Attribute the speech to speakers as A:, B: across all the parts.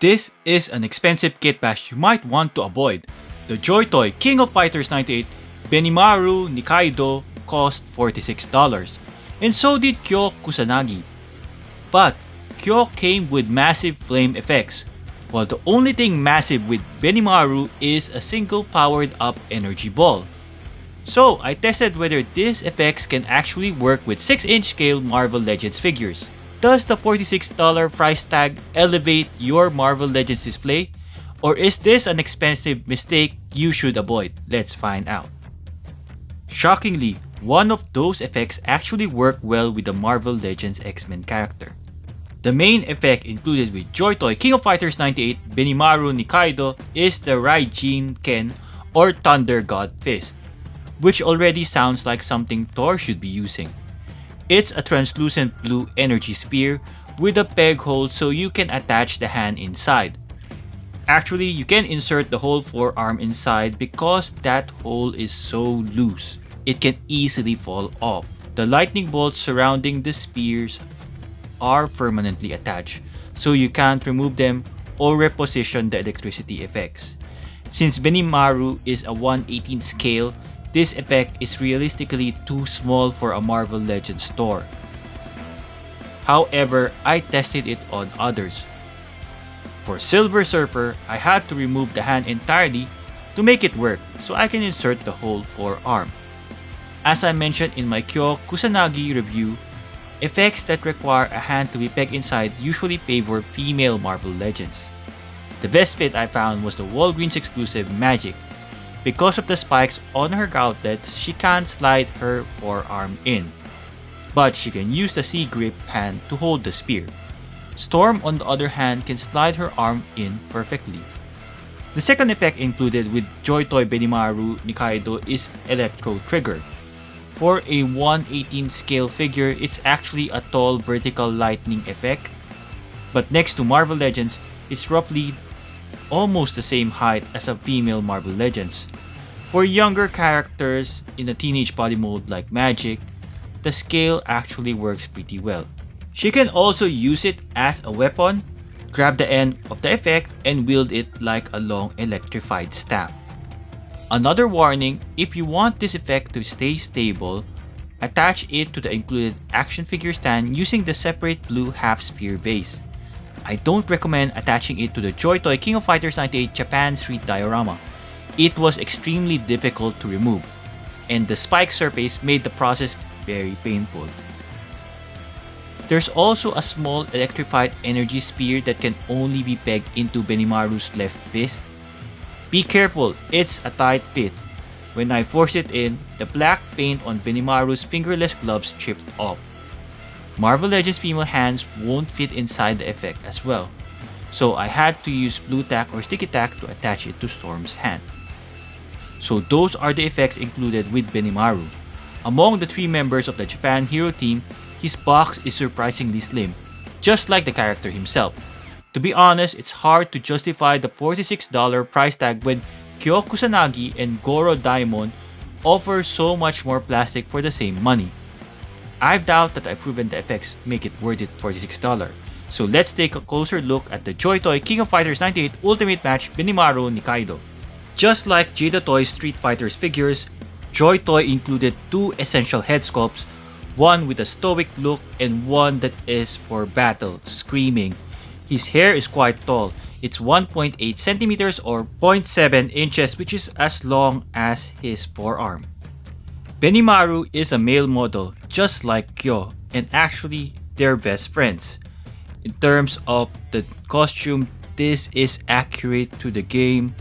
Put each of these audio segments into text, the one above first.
A: This is an expensive kitbash you might want to avoid. The JoyToy King of Fighters 98 Benimaru Nikaido cost $46, and so did Kyo Kusanagi. But Kyo came with massive flame effects, while the only thing massive with Benimaru is a single powered up energy ball. So I tested whether these effects can actually work with 6-inch scale Marvel Legends figures. Does the $46 price tag elevate your Marvel Legends display? Or is this an expensive mistake you should avoid? Let's find out. Shockingly, one of those effects actually work well with the Marvel Legends X-Men character. The main effect included with JoyToy King of Fighters 98 Benimaru Nikaido is the Raijinken or Thunder God Fist, which already sounds like something Thor should be using. It's a translucent blue energy spear with a peg hole so you can attach the hand inside. Actually, you can insert the whole forearm inside because that hole is so loose, it can easily fall off. The lightning bolts surrounding the spears are permanently attached, so you can't remove them or reposition the electricity effects. Since Benimaru is a 1/18 scale, this effect is realistically too small for a Marvel Legends store. However, I tested it on others. For Silver Surfer, I had to remove the hand entirely to make it work so I can insert the whole forearm. As I mentioned in my Kyo Kusanagi review, effects that require a hand to be pegged inside usually favor female Marvel Legends. The best fit I found was the Walgreens exclusive Magik. Because of the spikes on her gauntlets, she can't slide her forearm in, but she can use the C-grip hand to hold the spear. Storm, on the other hand, can slide her arm in perfectly. The second effect included with JoyToy Benimaru Nikaido is Electro Trigger. For a 1/18 scale figure, it's actually a tall vertical lightning effect, but next to Marvel Legends, it's roughly almost the same height as a female Marvel Legends. For younger characters in a teenage body mold like Magik, the scale actually works pretty well. She can also use it as a weapon, grab the end of the effect, and wield it like a long electrified staff. Another warning, if you want this effect to stay stable, attach it to the included action figure stand using the separate blue half-sphere base. I don't recommend attaching it to the JoyToy King of Fighters 98 Japan Street Diorama. It was extremely difficult to remove, and the spike surface made the process very painful. There's also a small electrified energy spear that can only be pegged into Benimaru's left fist. Be careful, it's a tight fit. When I forced it in, the black paint on Benimaru's fingerless gloves chipped off. Marvel Legends female hands won't fit inside the effect as well, so I had to use blue tack or sticky tack to attach it to Storm's hand. So those are the effects included with Benimaru. Among the 3 members of the Japan Hero team, his box is surprisingly slim, just like the character himself. To be honest, it's hard to justify the $46 price tag when Kyo Kusanagi and Goro Daimon offer so much more plastic for the same money. I doubt that I've proven the effects make it worth it $46. So let's take a closer look at the JoyToy King of Fighters 98 Ultimate Match Benimaru Nikaido. Just like JoyToy Street Fighters figures, JoyToy included 2 essential head sculpts, one with a stoic look and one that is for battle, screaming. His hair is quite tall, it's 1.8 centimeters or 0.7 inches, which is as long as his forearm. Benimaru is a male model, just like Kyo, and actually they're best friends. In terms of the costume, this is accurate to the game.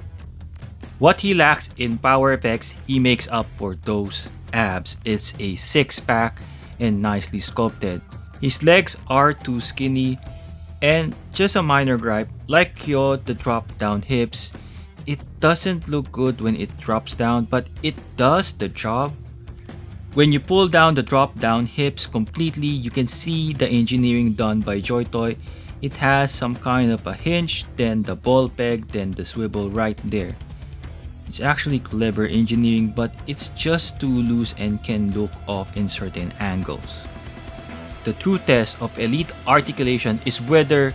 A: What he lacks in power effects, he makes up for those abs. It's a 6-pack and nicely sculpted. His legs are too skinny, and just a minor gripe, like Kyo, the drop down hips. It doesn't look good when it drops down, but it does the job. When you pull down the drop down hips completely, you can see the engineering done by JoyToy. It has some kind of a hinge, then the ball peg, then the swivel right there. It's actually clever engineering, but it's just too loose and can look off in certain angles. The true test of elite articulation is whether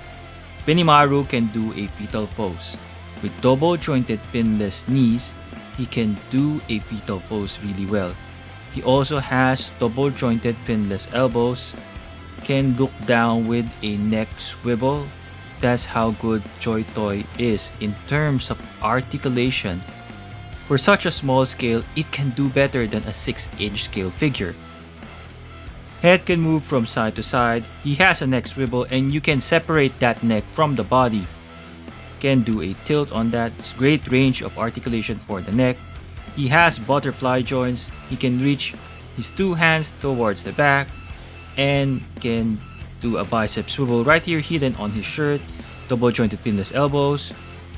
A: Benimaru can do a fetal pose. With double jointed pinless knees, he can do a fetal pose really well. He also has double jointed pinless elbows, can look down with a neck swivel. That's how good JoyToy is in terms of articulation. For such a small scale, it can do better than a 6-inch scale figure. Head can move from side to side, he has a neck swivel and you can separate that neck from the body. Can do a tilt on that, great range of articulation for the neck. He has butterfly joints, he can reach his 2 hands towards the back and can do a bicep swivel right here hidden on his shirt, double jointed pinless elbows,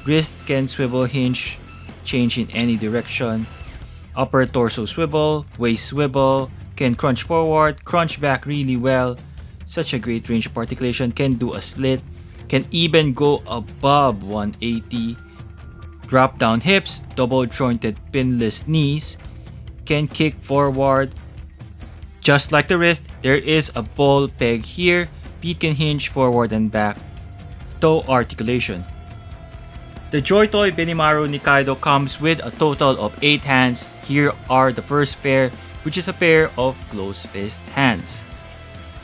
A: wrist can swivel hinge, change in any direction, upper torso swivel, waist swivel, can crunch forward, crunch back really well, such a great range of articulation, can do a slit, can even go above 180, drop down hips, double jointed pinless knees, can kick forward. Just like the wrist, there is a ball peg here, feet can hinge forward and back, toe articulation. The JoyToy Benimaru Nikaido comes with a total of 8 hands. Here are the first pair, which is a pair of closed fist hands.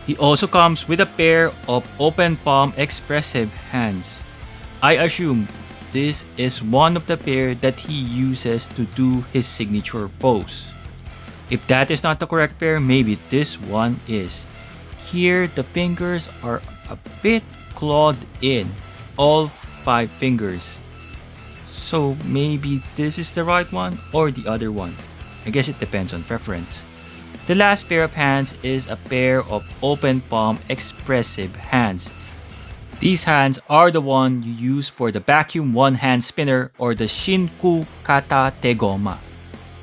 A: He also comes with a pair of open palm expressive hands. I assume this is one of the pair that he uses to do his signature pose. If that is not the correct pair, maybe this one is. Here the fingers are a bit clawed in, all 5 fingers. So maybe this is the right one or the other one. I guess it depends on preference. The last pair of hands is a pair of open palm expressive hands. These hands are the one you use for the vacuum one-hand spinner or the Shinku Kata Tegoma.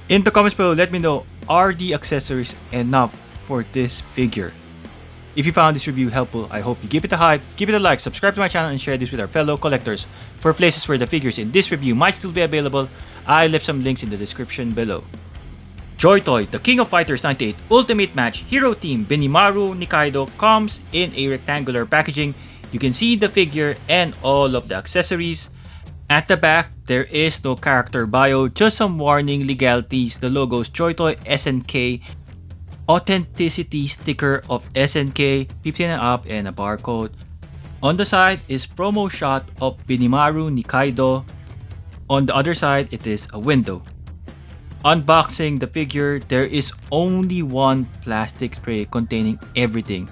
A: In the comments below, let me know, are the accessories enough for this figure? If you found this review helpful, I hope you give it a hype, give it a like, subscribe to my channel, and share this with our fellow collectors. For places where the figures in this review might still be available, I left some links in the description below. JoyToy, the King of Fighters 98 Ultimate Match Hero Team Benimaru Nikaido comes in a rectangular packaging. You can see the figure and all of the accessories. At the back, there is no character bio, just some warning legalities, the logos JoyToy SNK, authenticity sticker of SNK, 15 and up, and a barcode. On the side is promo shot of Benimaru Nikaido. On the other side, it is a window. Unboxing the figure, there is only one plastic tray containing everything.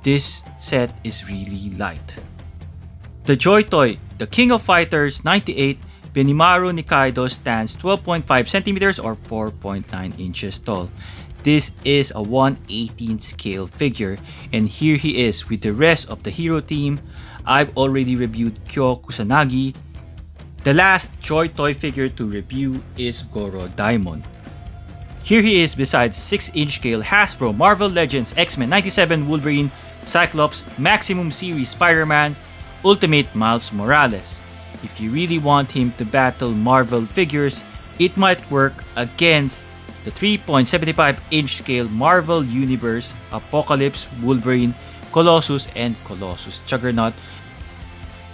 A: This set is really light. The JoyToy, the King of Fighters 98 Benimaru Nikaido stands 12.5 centimeters or 4.9 inches tall. This is a 1/18 scale figure, and here he is with the rest of the hero team. I've already reviewed Kyo Kusanagi. The last JoyToy figure to review is Goro Daimon. Here he is beside 6-inch scale Hasbro Marvel Legends X-Men 97 Wolverine, Cyclops, Maximum Series Spider-Man, Ultimate Miles Morales. If you really want him to battle Marvel figures, it might work against the 3.75-inch scale Marvel Universe, Apocalypse, Wolverine, Colossus, and Colossus Juggernaut.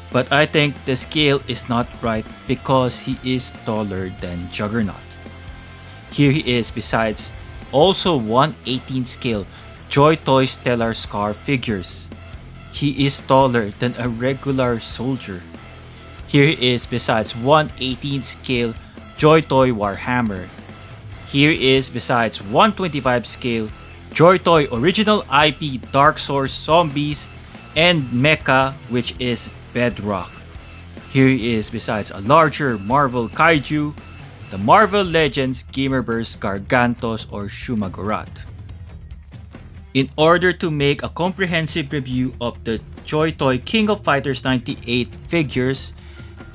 A: But I think the scale is not right because he is taller than Juggernaut. Here he is besides also 1/18 scale JoyToy Stellar Scar figures. He is taller than a regular soldier. Here he is besides 1/18 scale JoyToy Warhammer. Here is besides 125 scale JoyToy Original IP Dark Source Zombies and Mecha, which is Bedrock. Here is besides a larger Marvel Kaiju, the Marvel Legends Gamerverse Gargantos or Shumagorat. In order to make a comprehensive review of the JoyToy King of Fighters 98 figures,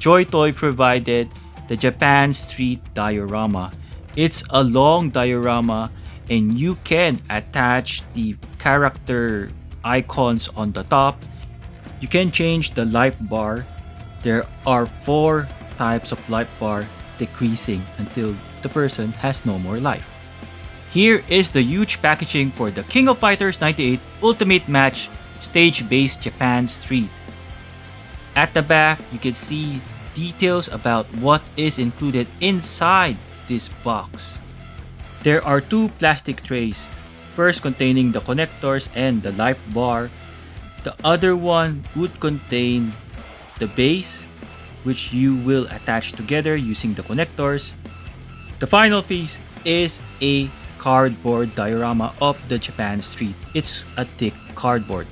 A: JoyToy provided the Japan Street Diorama. It's a long diorama and you can attach the character icons on the top. You can change the life bar. There are 4 types of life bar, decreasing until the person has no more life. Here is the huge packaging for the King of Fighters 98 Ultimate Match Stage-Based Japan Street. At the back, you can see details about what is included inside this box. There are two plastic trays, first containing the connectors and the life bar. The other one would contain the base, which you will attach together using the connectors. The final piece is a cardboard diorama of the Japan street. It's a thick cardboard.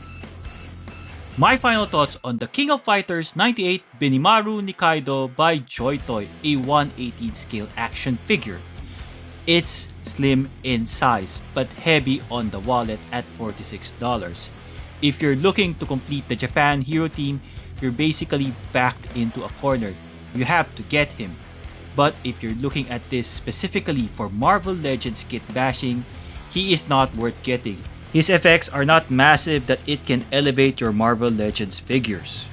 A: My final thoughts on the King of Fighters 98 Benimaru Nikaido by JoyToy, a 1/18 scale action figure. It's slim in size but heavy on the wallet at $46. If you're looking to complete the Japan hero team, you're basically backed into a corner. You have to get him. But if you're looking at this specifically for Marvel Legends kit bashing, he is not worth getting. His effects are not massive that it can elevate your Marvel Legends figures.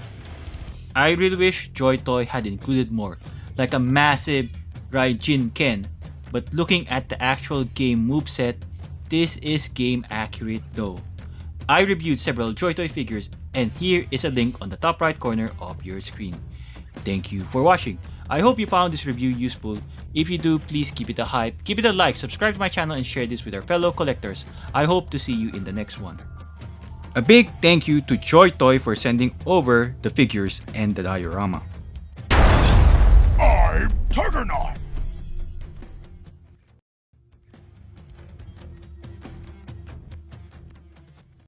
A: I really wish JoyToy had included more, like a massive Raijinken, but looking at the actual game moveset, this is game accurate though. I reviewed several JoyToy figures, and here is a link on the top right corner of your screen. Thank you for watching. I hope you found this review useful. If you do, please keep it a hype, give it a like, subscribe to my channel, and share this with our fellow collectors. I hope to see you in the next one. A big thank you to JoyToy for sending over the figures and the diorama.
B: I'm Tigerknight!